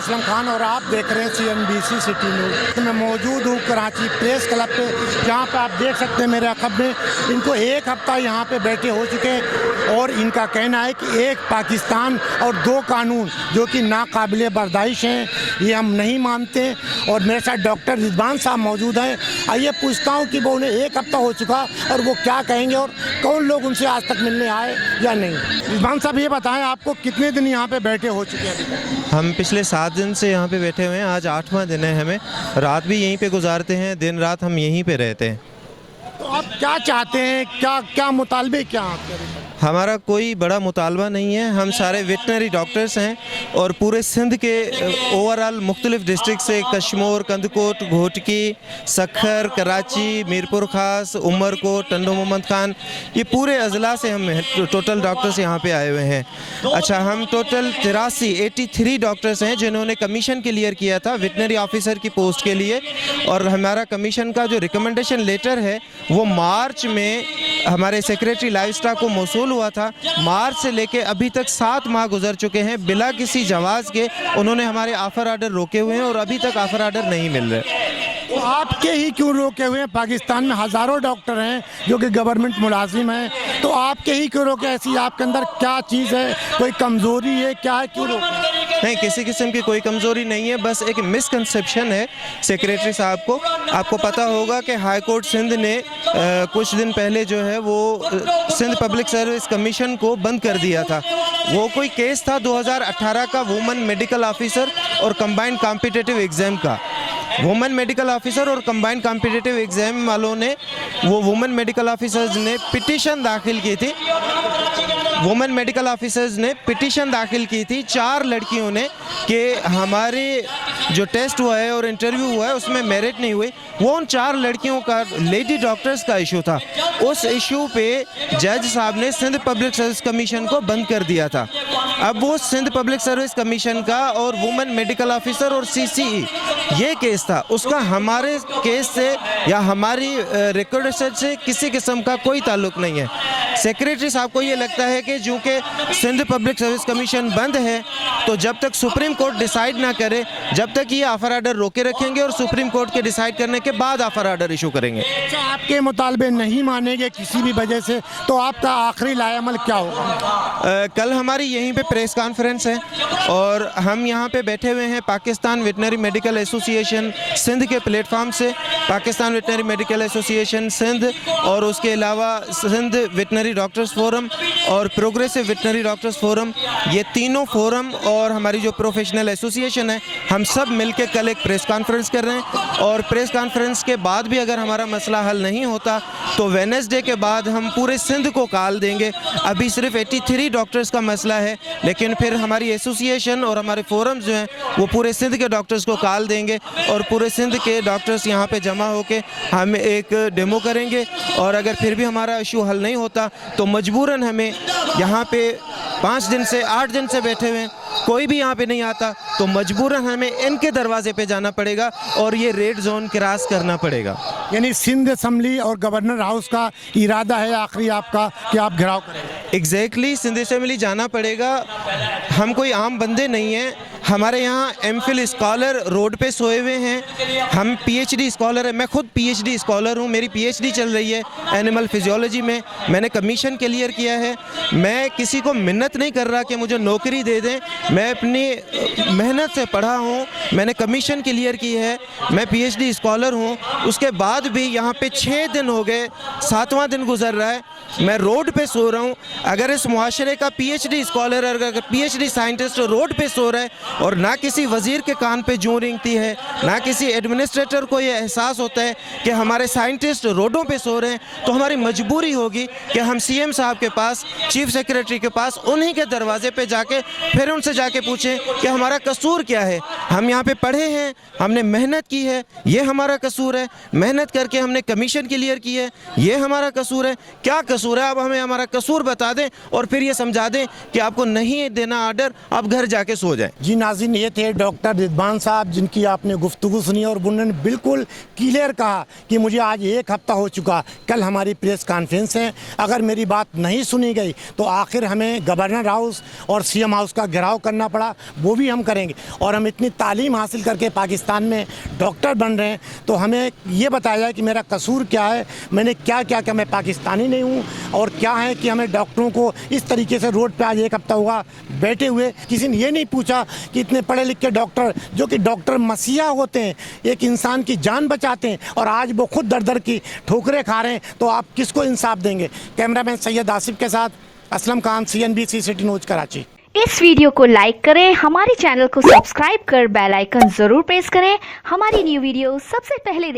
असलम खान और आप देख रहे हैं CNBC सिटी न्यूज़। मैं मौजूद हूँ कराची प्रेस क्लब पे, जहाँ पे आप देख सकते हैं मेरे अखब में इनको एक हफ्ता यहाँ पे बैठे हो चुके हैं और इनका कहना है कि एक पाकिस्तान और दो कानून जो कि नाकाबिले बर्दाश्त हैं, ये हम नहीं मानते। और मेरे साथ डॉक्टर रिजवान साहब मौजूद हैं। आइए पूछता हूँ कि वो उन्हें एक हफ्ता हो चुका और वो क्या कहेंगे और कौन लोग उनसे आज तक मिलने आए या नहीं। रिजवान साहब ये बताएं, आपको कितने दिन यहाँ पे बैठे हो चुके हैं? हम पिछले 7 दिन से यहाँ पे बैठे हुए हैं। आज 8वां दिन है। हमें रात भी यहीं पे गुजारते हैं, दिन रात हम यहीं पे रहते हैं। तो आप क्या चाहते हैं, क्या मुतालबे क्या आपके? हमारा कोई बड़ा मुतालबा नहीं है। हम सारे वेटनरी डॉक्टर्स हैं और पूरे सिंध के ओवरऑल मुख्तलिफ डिस्ट्रिक्ट से कश्मीर, कंदकोट, घोटकी, सखर, कराची, मीरपुर खास, उमरकोट, टंडो मोहम्मद खान, ये पूरे अजला से हम टोटल डॉक्टर्स यहाँ पे आए हुए हैं। अच्छा, हम टोटल 83 डॉक्टर्स हैं जिन्होंने कमीशन क्लियर किया था वेटनरी ऑफिसर की पोस्ट के लिए। और हमारा कमीशन का जो रिकमेंडेशन लेटर है वो मार्च में हमारे सेक्रेटरी लाइफ स्टॉक को मौसूल हुआ था। मार्च से लेके अभी तक 7 माह गुजर चुके हैं बिला किसी जवाज़ के। उन्होंने हमारे ऑफ़र ऑर्डर रोके हुए हैं और अभी तक ऑफ़र ऑर्डर नहीं मिल रहे। तो आपके ही क्यों रोके हुए हैं? पाकिस्तान में हज़ारों डॉक्टर हैं जो कि गवर्नमेंट मुलाजिम हैं, तो आपके ही क्यों रोके? ऐसी आपके अंदर क्या चीज़ है, कोई कमज़ोरी है, क्या है, क्यों रोके? नहीं, किसी किस्म की कोई कमज़ोरी नहीं है, बस एक मिसकंसेप्शन है सेक्रेटरी साहब को। आपको पता होगा कि हाई कोर्ट सिंध ने कुछ दिन पहले जो है वो सिंध पब्लिक सर्विस कमीशन को बंद कर दिया था। वो कोई केस था 2018 का वुमेन मेडिकल ऑफिसर और कंबाइंड कॉम्पिटिटिव एग्ज़ाम का। वुमेन मेडिकल ऑफिसर और कंबाइंड कॉम्पिटिटिव एग्ज़ाम वालों ने, वो वुमेन मेडिकल ऑफिसर्स ने पिटीशन दाखिल की थी। वुमेन मेडिकल ऑफिसर्स ने पिटीशन दाखिल की थी 4 लड़कियों ने कि हमारे जो टेस्ट हुआ है और इंटरव्यू हुआ है उसमें मेरिट नहीं हुई। वो उन 4 लड़कियों का लेडी डॉक्टर्स का इशू था। उस इशू पे जज साहब ने सिंध पब्लिक सर्विस कमीशन को बंद कर दिया था। अब वो सिंध पब्लिक सर्विस कमीशन का और वुमेन मेडिकल ऑफिसर और CCE ये केस था, उसका हमारे केस से या हमारी रिकॉर्ड से किसी किस्म का कोई ताल्लुक नहीं है। सेक्रेटरी साहब को ये लगता है कि चूँकि सिंध पब्लिक सर्विस कमीशन बंद है तो जब तक सुप्रीम कोर्ट डिसाइड ना करे, जब तक ये ऑफर ऑर्डर रोके रखेंगे और सुप्रीम कोर्ट के डिसाइड करने के बाद ऑफर ऑर्डर इशू करेंगे। अच्छा, आपके मुतालबे नहीं मानेंगे किसी भी वजह से, तो आपका आखिरी लाएअमल क्या होगा? कल हमारी यहीं पे प्रेस कॉन्फ्रेंस है और हम यहाँ पे बैठे हुए हैं Pakistan veterinary medical association Sindh के प्लेटफॉर्म से। Pakistan veterinary medical association Sindh और उसके अलावा सिंध वेटनरी डॉक्टर्स फोरम और प्रोग्रेसिव वेटनरी डॉक्टर्स फोरम, ये तीनों फोरम और हमारी जो प्रोफेशनल एसोसिएशन है, हम सब मिलकर कल एक प्रेस कॉन्फ्रेंस कर रहे हैं। और प्रेस कॉन्फ्रेंस के बाद भी अगर हमारा मसला हल नहीं होता तो वेडनेसडे के बाद हम पूरे सिंध को कॉल देंगे। अभी सिर्फ 83 डॉक्टर्स का मसला है, लेकिन फिर हमारी एसोसिएशन और हमारे फोरम्स जो हैं वो पूरे सिंध के डॉक्टर्स को कॉल देंगे और पूरे सिंध के डॉक्टर्स यहाँ पे जमा होकर हम एक डेमो करेंगे। और अगर फिर भी हमारा इशू हल नहीं होता तो मजबूरन हमें यहाँ पे 5 दिन से 8 दिन से बैठे हुए हैं, कोई भी यहाँ पे नहीं आता तो मजबूरन हमें इनके दरवाजे पे जाना पड़ेगा और ये रेड जोन क्रॉस करना पड़ेगा। यानी सिंध असम्बली और गवर्नर हाउस का इरादा है आखिरी आपका कि आप घेराव करेंगे? एग्जैक्टली, सिंध असम्बली जाना पड़ेगा। हम कोई आम बंदे नहीं हैं। हमारे यहाँ MPhil स्कॉलर रोड पे सोए हुए हैं। हम PhD स्कॉलर हैं। मैं खुद PhD स्कॉलर हूँ। मेरी PhD चल रही है एनिमल फिजियोलॉजी में। मैंने कमीशन क्लियर किया है। मैं किसी को मिन्नत नहीं कर रहा कि मुझे नौकरी दे दें। मैं अपनी मेहनत से पढ़ा हूँ, मैंने कमीशन क्लियर की है, मैं PhD स्कॉलर हूँ। उसके बाद भी यहाँ पे 6 दिन हो गए, 7वां दिन गुजर रहा है, मैं रोड पे सो रहा हूँ। अगर इस मुआशरे का PhD स्कॉलर, अगर PhD साइंटिस्ट रोड पे सो रहा है और ना किसी वज़ीर के कान पे जूं रेंगती है, ना किसी एडमिनिस्ट्रेटर को ये एहसास होता है कि हमारे साइंटिस्ट रोडों पे सो रहे हैं, तो हमारी मजबूरी होगी कि हम CM साहब के पास, चीफ सेक्रेटरी के पास, उन्हीं के दरवाजे पे जाके फिर उनसे जाके पूछें कि हमारा कसूर क्या है। हम यहाँ पे पढ़े हैं, हमने मेहनत की है, ये हमारा कसूर है। मेहनत करके हमने कमीशन क्लियर की है, ये हमारा कसूर है। क्या कसूर है? अब हमें हमारा कसूर बता दें और फिर ये समझा दें कि आपको नहीं देना ऑर्डर, आप घर जाके सो जाएं। जी नाज़रीन, ये थे डॉक्टर रिजवान साहब जिनकी आपने गुफ्तगू सुनी और उन्होंने बिल्कुल क्लियर कहा कि मुझे आज 1 हफ़्ता हो चुका, कल हमारी प्रेस कॉन्फ्रेंस है, अगर मेरी बात नहीं सुनी गई तो आखिर हमें गवर्नर हाउस और सीएम हाउस का घेराव करना पड़ा, वो भी हम करेंगे। और हम इतनी तालीम हासिल करके पाकिस्तान में डॉक्टर बन रहे हैं तो हमें ये बताया जाए कि मेरा कसूर क्या है, मैंने क्या क्या क्या, मैं पाकिस्तानी नहीं हूँ, और क्या है कि हमें डॉक्टरों को इस तरीके से रोड पे आज 1 हफ़्ता हुआ बैठे हुए, किसी ने ये नहीं पूछा कि इतने पढ़े लिखे डॉक्टर जो कि डॉक्टर मसीहा होते हैं, एक इंसान की जान बचाते हैं, और आज वो खुद दर दर की ठोकरें खा रहे हैं, तो आप किसको इंसाफ देंगे। कैमरामैन सैयद आसिफ के साथ Aslam Khan, CNBC city news Karachi. इस वीडियो को लाइक करें, हमारे चैनल को सब्सक्राइब कर बेल आइकन जरूर प्रेस करें, हमारी न्यू वीडियो सबसे पहले देखें।